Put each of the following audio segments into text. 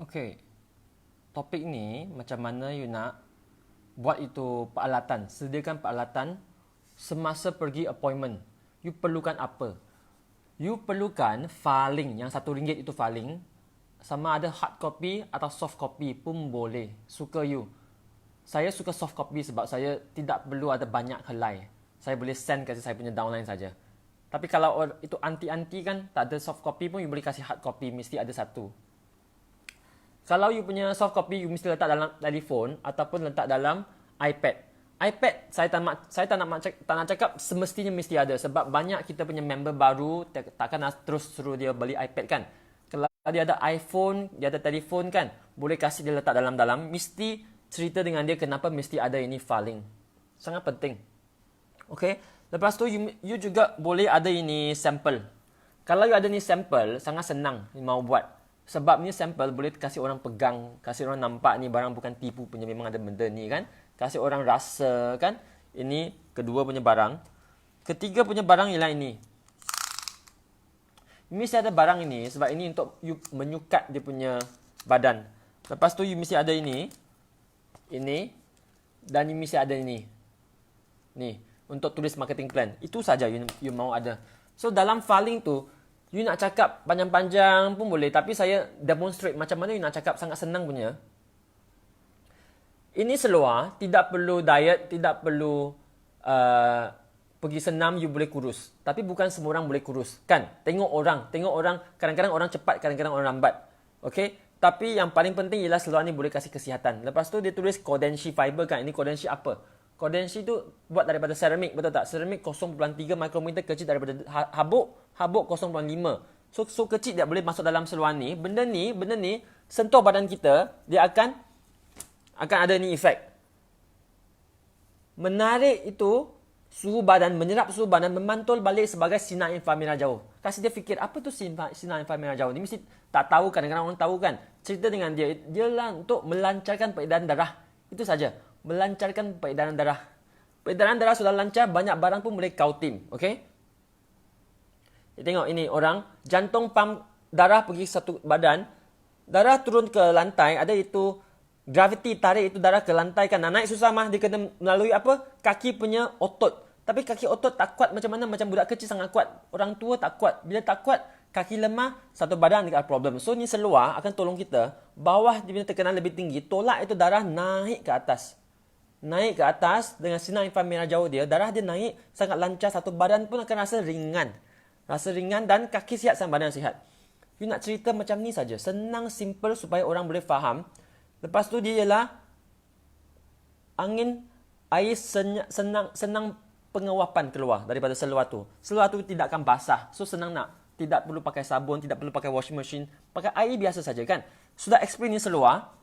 Okey, topik ni macam mana you nak buat itu peralatan, sediakan peralatan semasa pergi appointment. You perlukan apa? You perlukan filing, yang RM1 itu filing. Sama ada hard copy atau soft copy pun boleh, suka you. Saya suka soft copy sebab saya tidak perlu ada banyak helai. Saya boleh send kasih saya punya downline saja. Tapi kalau itu anti-anti kan, tak ada soft copy pun you boleh kasih hard copy, mesti ada satu. Kalau you punya soft copy, you mesti letak dalam telefon ataupun letak dalam iPad. iPad, saya tak nak cakap semestinya mesti ada. Sebab banyak kita punya member baru, takkan nak terus suruh dia beli iPad kan. Kalau dia ada iPhone, dia ada telefon kan, boleh kasih dia letak dalam-dalam. Mesti cerita dengan dia kenapa mesti ada ini filing. Sangat penting. Okay. Lepas tu, you juga boleh ada ini sampel. Kalau you ada ni sampel, sangat senang you mau buat. Sebab ni sampel boleh kasih orang pegang, kasih orang nampak ni barang bukan tipu punya, memang ada benda ni kan. Kasih orang rasa kan. Ini kedua punya barang. Ketiga punya barang ialah ini. Mesti ada barang ini sebab ini untuk you menyukat dia punya badan. Lepas tu you mesti ada ini. Ini. Dan you mesti ada ini. Ni. Untuk tulis marketing plan. Itu saja you mau ada. So dalam filing tu, you nak cakap panjang-panjang pun boleh. Tapi saya demonstrate macam mana you nak cakap, sangat senang punya. Ini seluar, tidak perlu diet, tidak perlu pergi senam, you boleh kurus. Tapi bukan semua orang boleh kurus. Kan? Tengok orang, kadang-kadang orang cepat, kadang-kadang orang lambat. Okay? Tapi yang paling penting ialah seluar ni boleh kasih kesihatan. Lepas tu dia tulis Kodenshi fiber kan. Ini Kodenshi apa? Kodenshi tu buat daripada seramik, betul tak? Seramik 0.3 mikrometer, kecil daripada habuk 0.5. So kecil dia boleh masuk dalam seluar ni. Benda ni sentuh badan kita, dia akan ada ni efek. Menarik itu suhu badan, menyerap suhu badan, memantul balik sebagai sinar inframerah jauh. Kasih dia fikir, apa tu sinar inframerah jauh ni? Mesti tak tahu, kadang-kadang orang tahu kan. Cerita dengan dia, ialah untuk melancarkan peredaran darah. Itu saja. Melancarkan peredaran darah. Peredaran darah sudah lancar, banyak barang pun boleh kau tim. Okay? Tengok ini orang, jantung pam darah pergi satu badan, darah turun ke lantai, ada itu gravity tarik itu darah ke lantai kan. Nak naik susah mah, dia kena melalui apa? Kaki punya otot. Tapi kaki otot tak kuat macam mana? Macam budak kecil sangat kuat. Orang tua tak kuat. Bila tak kuat, kaki lemah, satu badan ada problem. So ni seluar akan tolong kita, bawah dia punya tekanan lebih tinggi, tolak itu darah naik ke atas. Naik ke atas dengan sinar inframerah jauh dia, darah dia naik sangat lancar, satu badan pun akan rasa ringan. Rasa ringan dan kaki sihat dan badan sihat. You nak cerita macam ni saja, senang, simple supaya orang boleh faham. Lepas tu dia ialah angin, air senang pengawapan keluar daripada seluar tu. Seluar tu tidak akan basah. So senang nak. Tidak perlu pakai sabun, tidak perlu pakai washing machine. Pakai air biasa saja kan. Sudah explain ni seluar.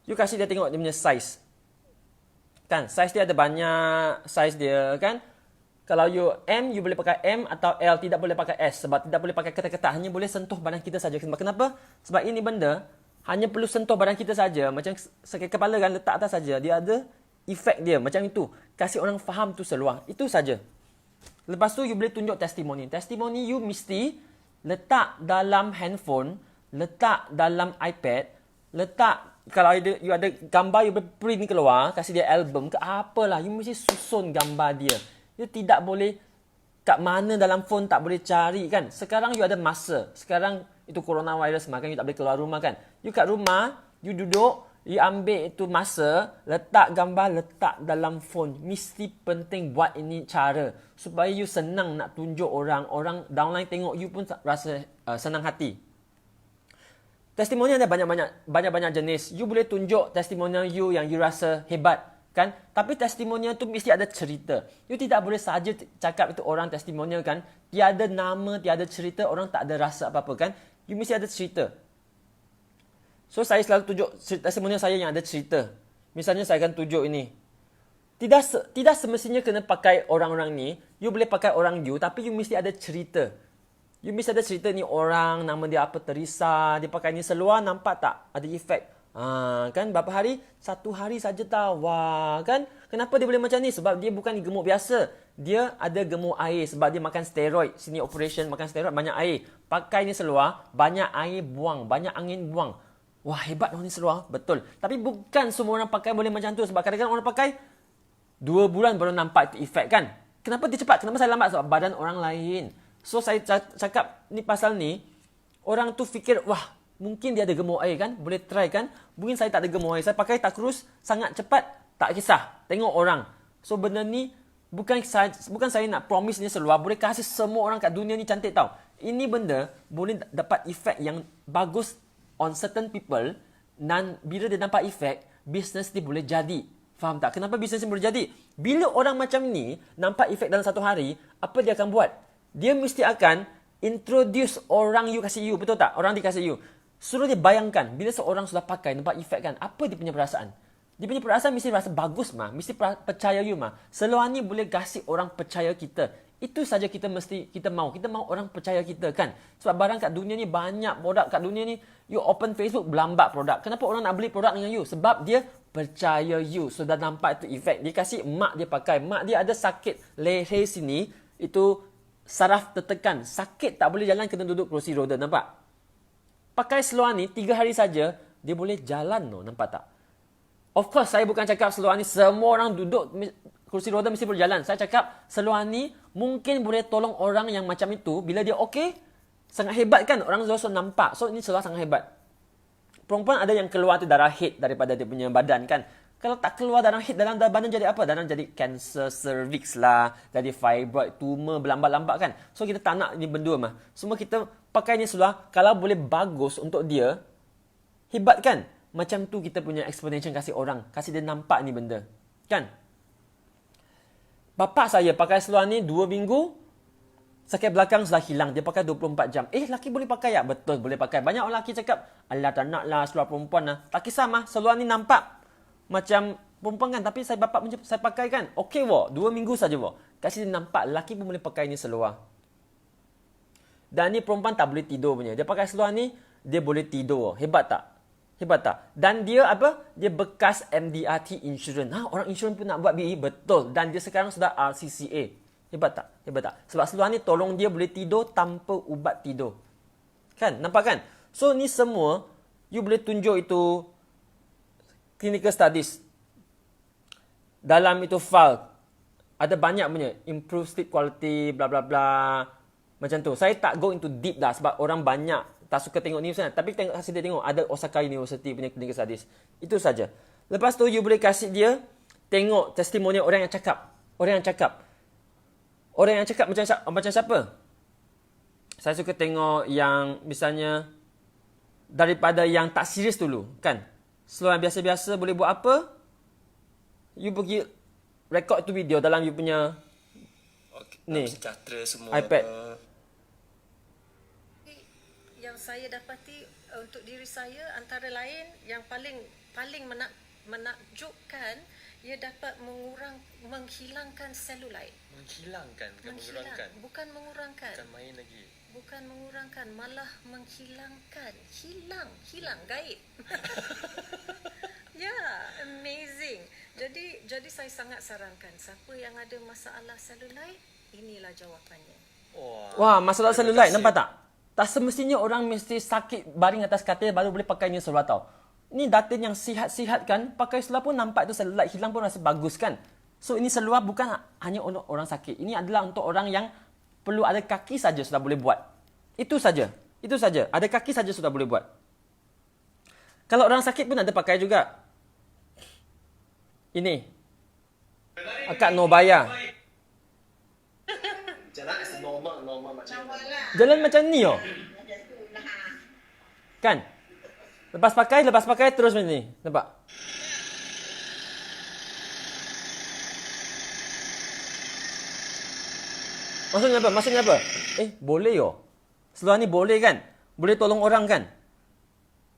You kasih dia tengok dia punya size. Kan, size dia ada banyak size dia kan. Kalau you M, you boleh pakai M atau L, tidak boleh pakai S. Sebab tidak boleh pakai ketat-ketat, hanya boleh sentuh badan kita saja. Sebab kenapa? Sebab ini benda hanya perlu sentuh badan kita saja. Macam sakit kepala kan, letak atas saja. Dia ada efek dia macam itu. Kasih orang faham tu seluar. Itu saja. Lepas tu you boleh tunjuk testimoni. Testimoni you mesti letak dalam handphone, letak dalam iPad, letak, kalau you ada gambar, you boleh print keluar, kasih dia album ke apalah, you mesti susun gambar dia. You tidak boleh kat mana dalam phone, tak boleh cari kan. Sekarang you ada masa. Sekarang itu coronavirus, makan you tak boleh keluar rumah kan. You kat rumah, you duduk, you ambil itu masa, letak gambar, letak dalam phone. Mesti penting buat ini cara. Supaya you senang nak tunjuk orang. Orang downline tengok you pun rasa senang hati. Testimoni ada banyak-banyak jenis. You boleh tunjuk testimonial you yang you rasa hebat. Kan? Tapi testimonial tu mesti ada cerita. You tidak boleh saja cakap itu orang testimonial kan. Tiada nama, tiada cerita, orang tak ada rasa apa-apa kan. You mesti ada cerita. So, saya selalu tunjuk testimonial saya yang ada cerita. Misalnya, saya akan tunjuk ini. Tidak semestinya kena pakai orang-orang ni. You boleh pakai orang you, tapi you mesti ada cerita. You mesti ada cerita ni orang, nama dia apa, Teresa. Dia pakai ni seluar, nampak tak? Ada efek. Kan, berapa hari? 1 hari saja tahu. Wah, kan? Kenapa dia boleh macam ni? Sebab dia bukan gemuk biasa. Dia ada gemuk air sebab dia makan steroid. Sini operation, makan steroid, banyak air. Pakai ni seluar, banyak air buang, banyak angin buang. wah hebat ni seluar. Betul. Tapi bukan semua orang pakai boleh macam tu. Sebab kadang-kadang orang pakai 2 bulan baru nampak itu efek kan. Kenapa dia cepat? Kenapa saya lambat? Sebab badan orang lain. So saya cakap ni pasal ni, orang tu fikir, wah mungkin dia ada gemuk air kan. Boleh try kan. Mungkin saya tak ada gemuk air. Saya pakai tak kurus, sangat cepat. Tak kisah. Tengok orang. So benda ni, bukan saya nak promise ni seluar. Boleh kasih semua orang kat dunia ni cantik tau. Ini benda boleh dapat efek yang bagus on certain people, dan bila dia nampak efek, bisnes dia boleh jadi. Faham tak? Kenapa bisnes dia boleh jadi? Bila orang macam ni nampak efek dalam satu hari, apa dia akan buat? Dia mesti akan introduce orang you kasih you, betul tak? Orang dia kasih you. Suruh dia bayangkan, bila seorang sudah pakai, nampak efek kan, apa dia punya perasaan? Dia punya perasaan mesti rasa bagus mah, mesti percaya you mah. Seluar ni boleh kasih orang percaya kita. Itu saja kita mahu. Kita mahu orang percaya kita kan. Sebab barang kat dunia ni banyak produk kat dunia ni. You open Facebook, berlambat produk. Kenapa orang nak beli produk dengan you? Sebab dia percaya you. Sudah nampak itu efek. Dia kasih mak dia pakai. Mak dia ada sakit leher sini. Itu saraf tertekan. Sakit tak boleh jalan, kena duduk kerusi roda. Nampak? Pakai seluar ni 3 hari saja, dia boleh jalan. No, nampak tak? Of course, saya bukan cakap seluar ni semua orang duduk kursi roda mesti boleh jalan. Saya cakap seluar ni mungkin boleh tolong orang yang macam itu. Bila dia okey, sangat hebat kan. Orang Zoso nampak. So ini seluar sangat hebat. Perempuan ada yang keluar tu darah head daripada dia punya badan kan. Kalau tak keluar darah head dalam badan jadi apa? Dalam jadi cancer cervix lah. Jadi fibroid, tumor, berlambat-lambat kan. So kita tak nak ni benda mah. Semua kita pakai ni seluar. Kalau boleh bagus untuk dia, hebat kan. Macam tu kita punya explanation kasih orang. Kasih dia nampak ni benda. Kan? Bapa saya pakai seluar ni 2 minggu, sakit belakang sudah hilang. Dia pakai 24 jam. Laki boleh pakai ya? Betul, boleh pakai. Banyak orang laki cakap, alah tak nak lah seluar perempuan lah. Tak kisah mah, seluar ni nampak macam perempuan kan. Tapi saya pakai kan. Okey wo, 2 minggu saja wo. Kasih dia nampak, laki pun boleh pakai ni seluar. Dan ni perempuan tak boleh tidur punya. Dia pakai seluar ni, dia boleh tidur. Hebat tak? Hebat tak? Dan dia apa? Dia bekas MDRT insurance. Orang insurance pun nak buat BE. Betul. Dan dia sekarang sudah RCCA. Hebat tak? Hebat tak? Sebab seluar ni tolong dia boleh tidur tanpa ubat tidur. Kan? Nampak kan? So ni semua, you boleh tunjuk itu clinical studies. Dalam itu file, ada banyak punya. Improve sleep quality, bla bla bla. Macam tu. Saya tak go into deep dah sebab orang banyak tak suka tengok news kan. Tapi kasih dia tengok. Ada Osaka University punya clinical studies. Itu saja. Lepas tu, you boleh kasih dia tengok testimoni orang yang cakap. Orang yang cakap. Orang yang cakap macam siapa? Saya suka tengok yang misalnya daripada yang tak serius dulu. Kan? Seluar yang biasa-biasa boleh buat apa? You pergi record tu video dalam you punya ni, iPad. Yang saya dapati untuk diri saya antara lain yang paling menakjubkan, ia dapat menghilangkan selulite. Mengurangkan. Bukan main lagi. Bukan mengurangkan, malah menghilangkan. Hilang gaib. Ya, amazing. Jadi saya sangat sarankan siapa yang ada masalah selulite, inilah jawapannya. Wah, masalah selulite nampak tak? Tak semestinya orang mesti sakit baring atas katil baru boleh pakai ni seluar tau. Ni datin yang sihat-sihat kan, pakai seluar pun nampak tu selulite hilang pun rasa bagus kan. So ini seluar bukan hanya untuk orang sakit. Ini adalah untuk orang yang perlu ada kaki saja sudah boleh buat. Itu saja. Ada kaki saja sudah boleh buat. Kalau orang sakit pun ada pakai juga. Ini. Akak Nobaya. Jalan macam ni oh. Kan? Lepas pakai terus macam ni. Nampak? Maksudnya apa? Boleh yo. Seluar ni boleh kan? Boleh tolong orang kan?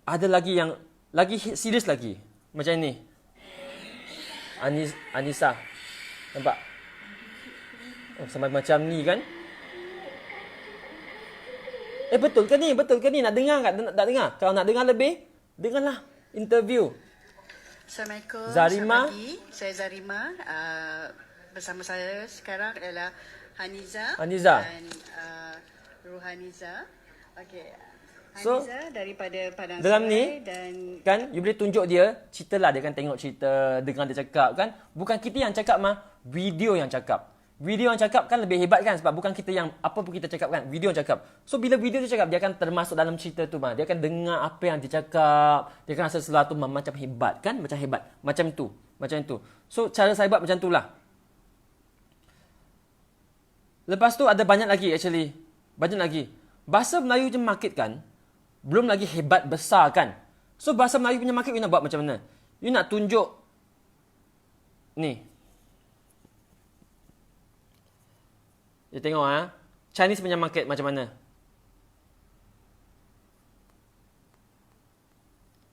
Ada lagi yang lagi serius lagi. Macam ni. Anissa. Nampak? Sama macam ni kan? Betul ke ni? Nak dengar tak? Tak dengar? Kalau nak dengar lebih, dengarlah interview. Assalamualaikum. Zarima. Selamat pagi. Saya Zarima. Bersama saya sekarang adalah Haniza. Haniza. Dan Ruhaniza. Okey. So, Haniza daripada Padang dalam Serai ni, dan kan, you boleh tunjuk dia, cerita lah, dia kan tengok cerita, dengar dia cakap kan. Bukan kita yang cakap mah, video yang cakap. Video yang cakap kan lebih hebat kan, sebab bukan kita yang, apa pun kita cakap kan, video yang cakap. So, bila video dia cakap, dia akan termasuk dalam cerita tu mah. Dia akan dengar apa yang dia cakap, dia akan rasa sesuatu macam hebat kan, macam hebat. Macam tu, macam itu. So, cara saya buat macam tu lah. Lepas tu ada banyak lagi actually. Banyak lagi. Bahasa Melayu je market kan, belum lagi hebat besar kan. So bahasa Melayu punya market you nak buat macam mana? You nak tunjuk ni. You tengok Chinese punya market macam mana?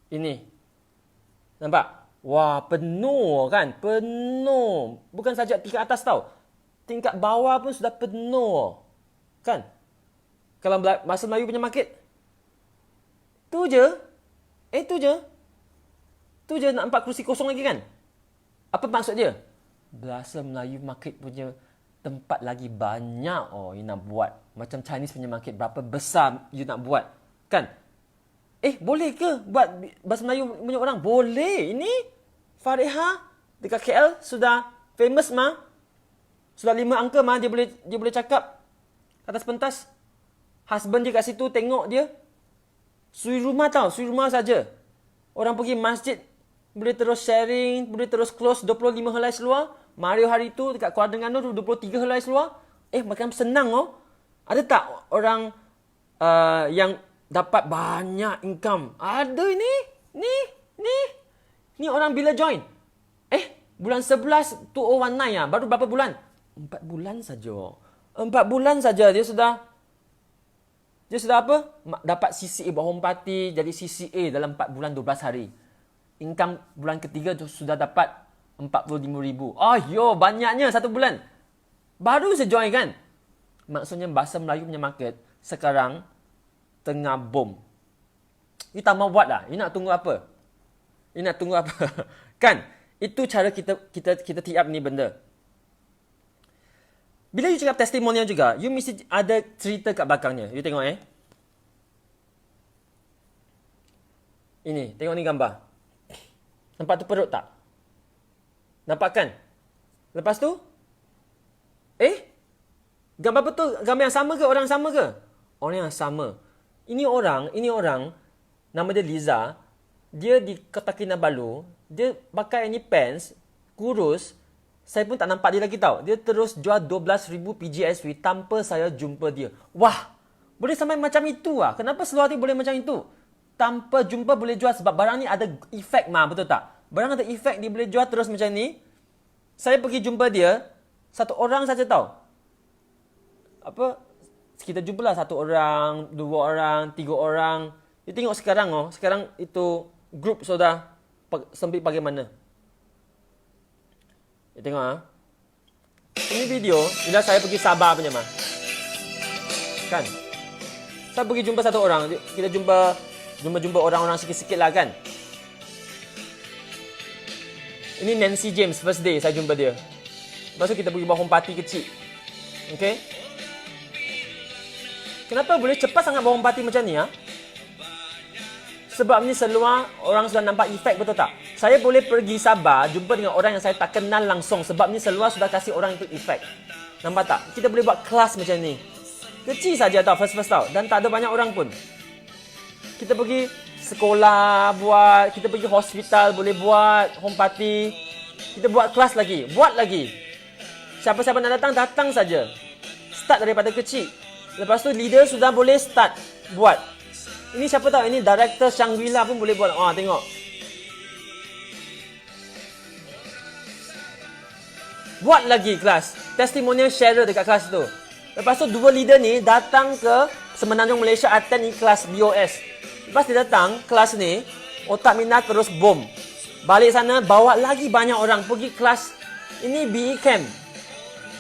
Ini. Nampak? Wah, penuh kan? Penuh. Bukan saja tingkat atas tau. Tingkat bawah pun sudah penuh. Kan? Kalau bahasa Melayu punya market, tu je. Tu je. Tu je nak 4 kerusi kosong lagi kan? Apa maksud dia? Bahasa Melayu market punya tempat lagi banyak you nak buat. Macam Chinese punya market, berapa besar you nak buat. Kan? Boleh ke buat bahasa Melayu punya orang? Boleh. Ini Fariha dekat KL sudah famous mah. Sudah 5 angka mah dia boleh cakap atas pentas. Husband dia kat situ tengok dia. Suri rumah tau, suri rumah saja. Orang pergi masjid boleh terus sharing, boleh terus close 25 helai seluar. Mario hari tu dekat Kuala Terengganu 23 helai seluar. Macam senang Ada tak orang yang dapat banyak income? Ada ini. Ni orang bila join? Bulan 11 2019 baru berapa bulan? 4 bulan saja. 4 bulan saja dia sudah apa? Dapat CCA bawah home party, jadi CCA dalam 4 bulan 12 hari. Income bulan ketiga tu sudah dapat 45,000. Banyaknya 1 bulan. Baru saya join kan? Maksudnya bahasa Melayu punya market sekarang tengah boom. You tak mau buat lah. You nak tunggu apa? Kan? Itu cara kita tiap ni benda. Bila you cakap testimonial juga, you mesti ada cerita kat belakangnya. You tengok Ini, tengok ni gambar. Nampak tu perut tak? Nampak kan? Lepas tu? Gambar betul, gambar yang sama ke? Orang sama ke? Orang yang sama. Ini orang, nama dia Liza. Dia di Kota Kinabalu. Dia pakai ni pants, kurus. Saya pun tak nampak dia lagi tau. Dia terus jual 12,000 PGSV tanpa saya jumpa dia. Wah! Boleh sampai macam itu lah. Kenapa seluar ni boleh macam itu? Tanpa jumpa boleh jual sebab barang ni ada efek mah, betul tak? Barang ada efek, dia boleh jual terus macam ni. Saya pergi jumpa dia, 1 orang saja tau. Kita jumpalah 1 orang, 2 orang, 3 orang. You tengok sekarang sekarang itu grup sudah sempit bagaimana. You tengok Ini video bila saya pergi Sabah punya mah. Kan? Saya pergi jumpa 1 orang. Kita jumpa orang-orang sikit-sikit lah kan. Ini Nancy James, first day saya jumpa dia. Lepas tu kita pergi bawa home party kecil. Okay? Kenapa boleh cepat sangat bawa home party macam ni Sebab ni seluar orang sudah nampak efek, betul tak? Saya boleh pergi Sabah, jumpa dengan orang yang saya tak kenal langsung. Sebab ni seluar sudah kasih orang itu efek. Nampak tak? Kita boleh buat kelas macam ni. Kecil saja tau, first tau. Dan tak ada banyak orang pun. Kita pergi sekolah buat, kita pergi hospital boleh buat home party. Kita buat kelas lagi, buat lagi. Siapa-siapa nak datang, datang saja. Start daripada kecil. Lepas tu leader sudah boleh start buat. Ini siapa tahu, ini director Shangri-La pun boleh buat. Tengok. Buat lagi kelas. Testimonial sharer dekat kelas tu. Lepas tu 2 leader ni datang ke Semenanjung Malaysia attend ni kelas BOS. Lepas dia datang kelas ni, otak minat terus boom. Balik sana bawa lagi banyak orang pergi kelas. Ini BE Camp.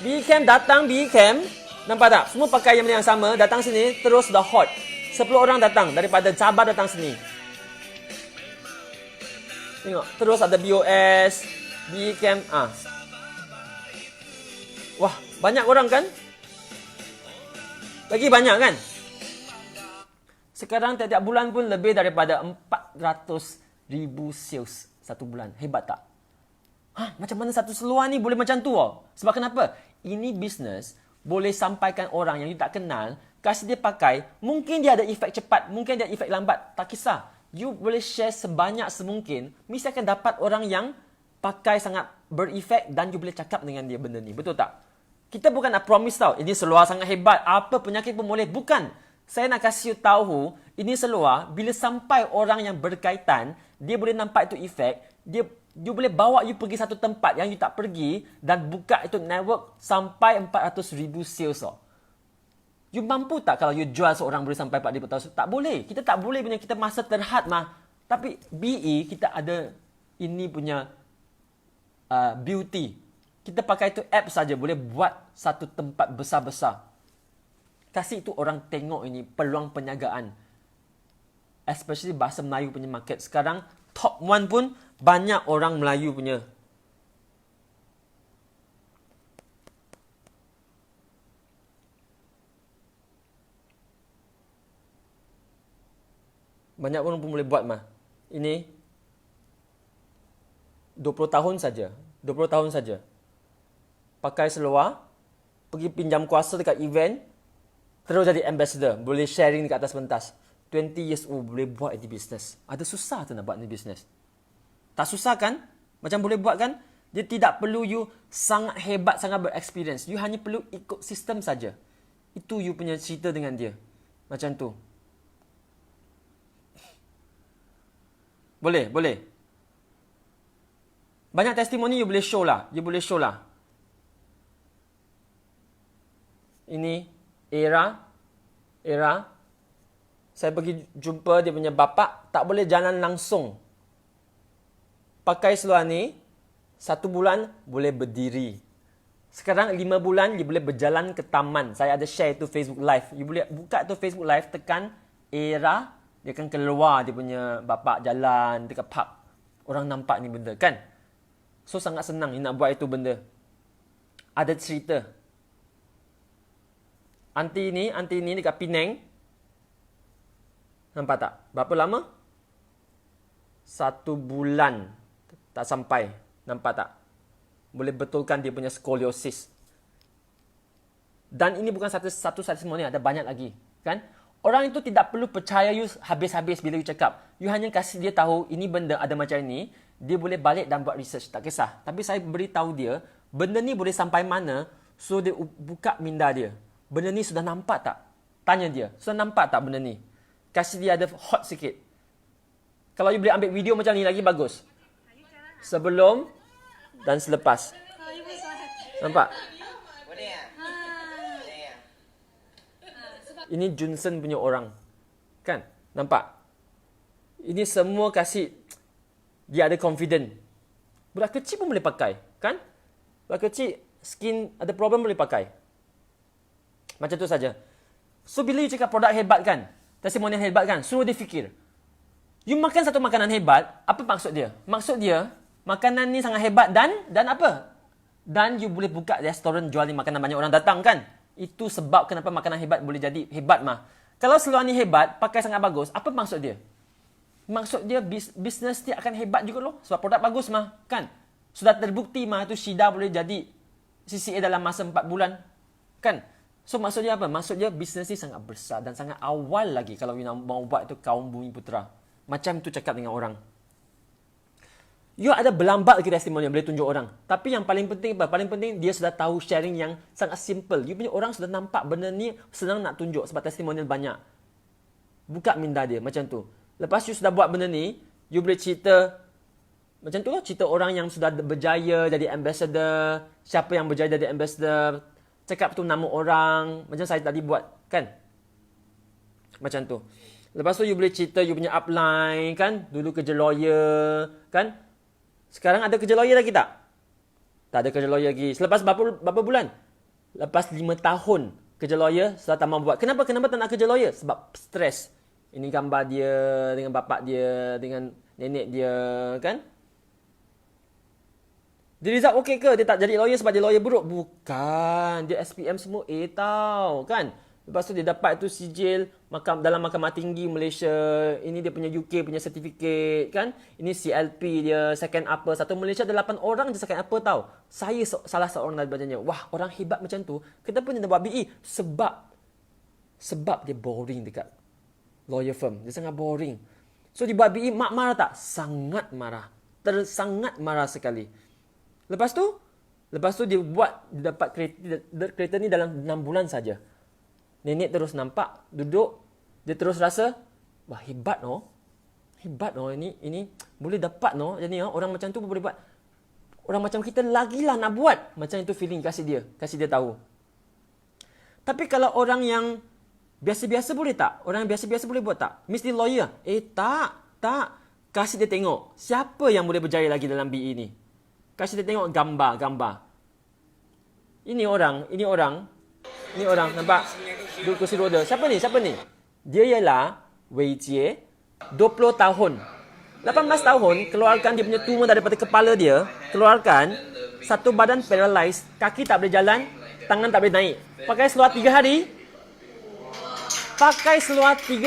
BE Camp datang BE Camp. Nampak tak? Semua pakai yang sama, datang sini terus dah hot. 10 orang datang daripada Sabah datang sini. Tengok, terus ada BOS, BE Camp. Wah, banyak orang kan? Lagi banyak kan? Sekarang tiap-tiap bulan pun lebih daripada 400,000 sales satu bulan. Hebat tak? Macam mana satu seluar ni boleh macam tu? Sebab kenapa? Ini bisnes boleh sampaikan orang yang you tak kenal, kasih dia pakai, mungkin dia ada efek cepat, mungkin dia ada efek lambat, tak kisah. You boleh share sebanyak semungkin, mesti akan dapat orang yang pakai sangat berefek dan you boleh cakap dengan dia benda ni. Betul tak? Kita bukan nak promise tau, ini seluar sangat hebat, apa penyakit pun boleh. Bukan. Saya nak kasih you tahu, ini seluar, bila sampai orang yang berkaitan, dia boleh nampak itu efek, you boleh bawa you pergi satu tempat yang you tak pergi dan buka itu network sampai 400,000 sales. You mampu tak kalau you jual seorang boleh sampai 4,000 sales? Tak boleh. Kita tak boleh punya, kita masa terhad mah. Tapi BE, kita ada ini punya beauty. Kita pakai itu app saja boleh buat satu tempat besar-besar. Kasih itu orang tengok ini peluang perniagaan. Especially bahasa Melayu punya market. Sekarang top 1 pun banyak orang Melayu punya. Banyak orang pun boleh buat mah. Ini 20 tahun saja. 20 tahun saja. Pakai seluar, pergi pinjam kuasa dekat event, terus jadi ambassador, boleh sharing dekat atas pentas. 20 years old boleh buat ini bisnes. Ada susah tu nak buat ini bisnes? Tak susah kan? Macam boleh buat kan? Dia tidak perlu you sangat hebat, sangat berexperience. You hanya perlu ikut sistem saja. Itu you punya cerita dengan dia. Macam tu. Boleh, boleh. Banyak testimoni you boleh show lah. You boleh show lah. Ini Era. Saya pergi jumpa dia punya bapa, tak boleh jalan langsung. Pakai seluar ni, 1 bulan boleh berdiri. Sekarang 5 bulan dia boleh berjalan ke taman. Saya ada share itu Facebook Live. You boleh buka tu Facebook Live, tekan Era, dia akan keluar dia punya bapa jalan dekat park. Orang nampak ni benda kan? So sangat senang you nak buat itu benda. Ada cerita. Aunty ni dekat Penang. Nampak tak? Berapa lama? 1 bulan. Tak sampai. Nampak tak? Boleh betulkan dia punya skoliosis. Dan ini bukan satu testimoni, ada banyak lagi. Kan? Orang itu tidak perlu percaya you habis-habis bila you cakap. You hanya kasih dia tahu, ini benda ada macam ini. Dia boleh balik dan buat research. Tak kisah. Tapi saya beritahu dia, benda ni boleh sampai mana, so dia buka minda dia. Benda ni sudah nampak tak? Tanya dia, sudah nampak tak benda ni? Kasih dia ada hot sikit. Kalau you boleh ambil video macam ni lagi bagus. Sebelum dan selepas. Nampak? Ini Johnson punya orang. Kan? Nampak? Ini semua kasih dia ada confident. Budak kecil pun boleh pakai. Kan? Budak kecil skin ada problem boleh pakai. Macam tu saja. So, bila you cakap produk hebat kan, testimonial hebat kan, suruh dia fikir. You makan satu makanan hebat, apa maksud dia? Maksud dia, makanan ni sangat hebat dan apa? Dan you boleh buka restoran jual ni makanan banyak orang datang kan? Itu sebab kenapa makanan hebat boleh jadi hebat mah. Kalau seluar ni hebat, pakai sangat bagus, apa maksud dia? Maksud dia bisnes dia akan hebat juga loh. Sebab produk bagus mah, kan? Sudah terbukti mah tu Shida boleh jadi CCA dalam masa 4 bulan. Kan? So maksudnya apa? Maksudnya bisnes ni sangat besar dan sangat awal lagi kalau you nak mau buat itu kaum Bumi Putera. Macam tu cakap dengan orang. You ada berlambat lagi testimoni yang boleh tunjuk orang. Tapi yang paling penting apa? Paling penting dia sudah tahu sharing yang sangat simple. You punya orang sudah nampak benda ni senang nak tunjuk sebab testimonial banyak. Buka minda dia macam tu. Lepas you sudah buat benda ni, you boleh cerita macam tu lah. Cerita orang yang sudah berjaya jadi ambassador. Siapa yang berjaya jadi ambassador. Cakap tu nama orang. Macam saya tadi buat. Kan? Macam tu. Lepas tu you boleh cerita you punya upline. Kan? Dulu kerja lawyer. Kan? Sekarang ada kerja lawyer lagi tak? Tak ada kerja lawyer lagi. Selepas berapa bulan? Lepas 5 tahun kerja lawyer. Sudah tak mahu buat. Kenapa tak nak kerja lawyer? Sebab stres. Ini gambar dia. Dengan bapak dia. Dengan nenek dia. Kan? Dia result okey ke? Dia tak jadi lawyer sebab dia lawyer buruk? Bukan. Dia SPM semua A tau. Kan? Lepas tu dia dapat tu sijil dalam Mahkamah Tinggi Malaysia. Ini dia punya UK punya sertifikat kan. Ini CLP dia, second upper. Satu Malaysia ada 8 orang je second upper tau. Saya salah seorang daripadanya. Wah, orang hebat macam tu. Kita pun nak buat BE sebab dia boring dekat lawyer firm. Dia sangat boring. So dia buat BE, mak marah tak? Sangat marah. Sangat marah sekali. Lepas tu dia dapat kereta ni dalam 6 bulan saja. Nenek terus nampak, duduk, dia terus rasa, wah hebat no. Hebat no ini boleh dapat no. Jadi orang macam tu boleh buat. Orang macam kita lagilah nak buat. Macam itu feeling kasih dia tahu. Tapi kalau orang yang biasa-biasa boleh tak? Orang yang biasa-biasa boleh buat tak? Mesti lawyer. Tak. Kasih dia tengok siapa yang boleh berjaya lagi dalam BE ni. Kasih dia tengok gambar. Ini orang nampak duduk kursi roda. Siapa ni? Dia ialah Wei Jie, 20 tahun. 18 tahun keluarkan dia punya tumor daripada kepala dia, keluarkan satu badan paralyzed, kaki tak boleh jalan, tangan tak boleh naik. Pakai seluar 3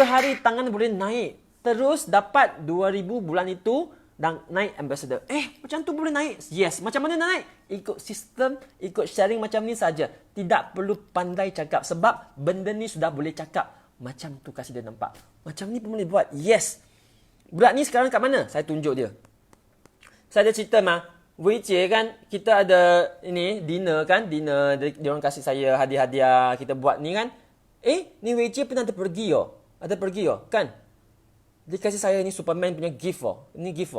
hari tangan boleh naik. Terus dapat 2000 bulan itu dan naik ambassador. Macam tu boleh naik? Yes. Macam mana nak naik? Ikut sistem, ikut sharing macam ni saja. Tidak perlu pandai cakap sebab benda ni sudah boleh cakap. Macam tu kasih dia nampak. Macam ni pun boleh buat. Yes. Budak ni sekarang kat mana? Saya tunjuk dia. Saya ada cerita Wei Jie kan, kita ada dinner kan, dia orang kasih saya hadiah-hadiah kita buat ni kan. Ni Wei Jie pun ada pergi kan. Dia kasih saya ni Superman punya gift Ini gift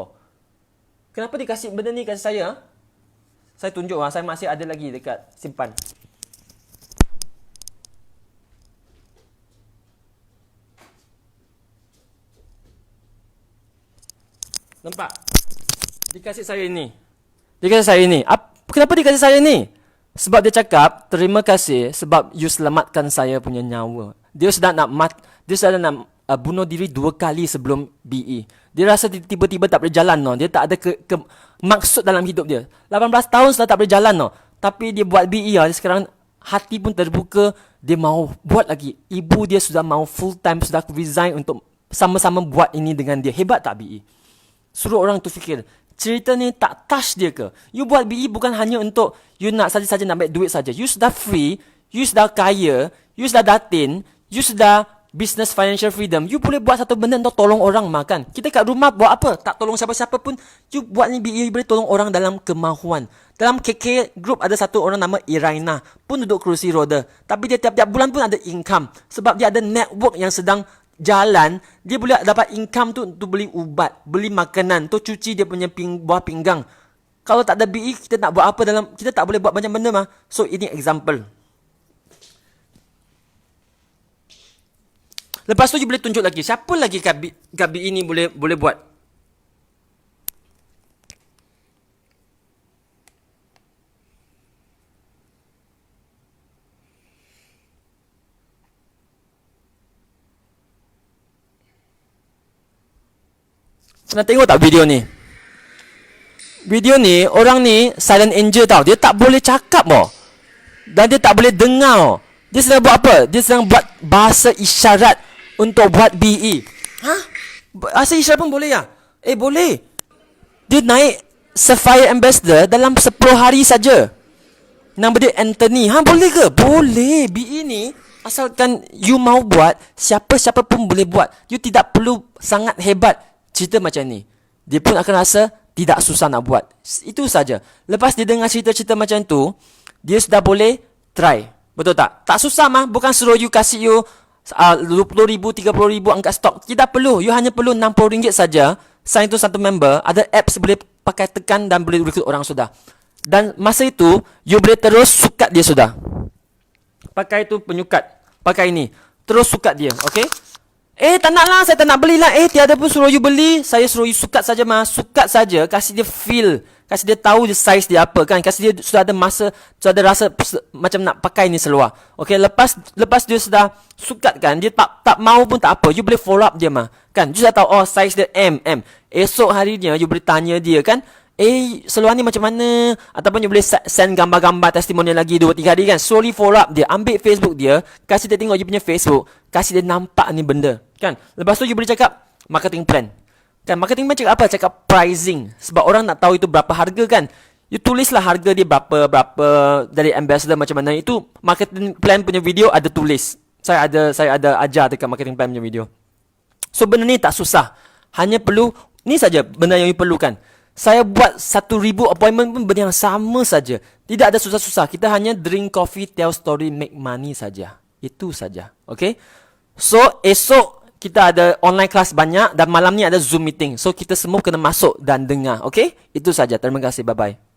Kenapa dia kasih benda ni kasih saya? Saya tunjuk saya masih ada lagi dekat simpan. Nampak? Dia kasih saya ini. Kenapa dia kasih saya ni? Sebab dia cakap, terima kasih sebab you selamatkan saya punya nyawa. Dia sudah nak bunuh diri 2 kali sebelum BE. Dia rasa tiba-tiba tak boleh jalan Dia tak ada maksud dalam hidup dia. 18 tahun sudah tak boleh jalan Tapi dia buat BE Dia sekarang hati pun terbuka. Dia mau buat lagi. Ibu dia sudah mau full time, sudah resign untuk sama-sama buat ini dengan dia. Hebat tak BE? Suruh orang tu fikir, cerita ni tak touch dia ke? You buat BE bukan hanya untuk you nak saja-saja nak ambil duit saja. You sudah free, you sudah kaya, you sudah datin, you sudah business financial freedom. You boleh buat satu benda untuk tolong orang makan. Kita kat rumah buat apa? Tak tolong siapa-siapa pun. You buat ni BE, you boleh tolong orang dalam kemahuan. Dalam KK group ada satu orang nama Iraina, pun duduk kerusi roda. Tapi dia tiap-tiap bulan pun ada income. Sebab dia ada network yang sedang jalan. Dia boleh dapat income tu untuk beli ubat, beli makanan, tu cuci dia punya buah pinggang. Kalau tak ada BE, kita nak buat apa kita tak boleh buat banyak benda So ini example. Lepas tu you boleh tunjuk lagi. Siapa lagi kat BE ni boleh buat? Pernah tengok tak video ni? Video ni, orang ni silent angel tau. Dia tak boleh cakap dan dia tak boleh dengar Dia sedang buat apa? Dia sedang buat bahasa isyarat untuk buat BE. Bahasa isyarat pun boleh ya? Boleh. Dia naik Sapphire Ambassador dalam 10 hari saja. Nama dia Anthony. Boleh ke? Boleh. BE ni asalkan you mau buat, siapa-siapa pun boleh buat. You tidak perlu sangat hebat. Cerita macam ni, dia pun akan rasa tidak susah nak buat. Itu saja. Lepas dia dengar cerita-cerita macam tu, dia sudah boleh try. Betul tak? Tak susah bukan suruh you kasih you 20,000, 30,000 angkat stok. Tidak perlu. You hanya perlu RM60 saja. Sign tu satu member. Ada apps boleh pakai tekan dan boleh rekrut orang sudah. Dan masa itu you boleh terus sukat dia sudah. Pakai tu penyukat. Pakai ini. Terus sukat dia. Okay? Tak nak lah, saya tak nak belilah. Tiada pun suruh you beli. Saya suruh you sukat saja Sukat saja, kasih dia feel. Kasih dia tahu dia size dia apa kan. Kasih dia sudah ada masa, sudah ada rasa macam nak pakai ni seluar. Okay, lepas dia sudah sukat kan, dia tak mau pun tak apa. You boleh follow up dia kan. You sudah tahu, size dia M. Esok harinya you boleh tanya dia kan. seluar ni macam mana, ataupun you boleh send gambar-gambar testimonial lagi 2-3 hari kan. Slowly follow up dia, ambil Facebook dia, kasih dia tengok you punya Facebook, kasih dia nampak ni benda kan. Lepas tu you boleh cakap marketing plan kan. Marketing plan cakap apa? Cakap pricing, sebab orang nak tahu itu berapa harga kan. You tulislah harga dia berapa dari ambassador macam mana. Itu marketing plan punya video ada tulis. Saya ada ajar dekat marketing plan punya video. So benda ni tak susah, hanya perlu ni saja benda yang you perlukan. Saya buat 1,000 appointment pun benda yang sama saja. Tidak ada susah-susah. Kita hanya drink coffee, tell story, make money saja. Itu saja. Okay? So esok kita ada online class banyak dan malam ni ada Zoom meeting. So kita semua kena masuk dan dengar. Okay? Itu saja. Terima kasih. Bye-bye.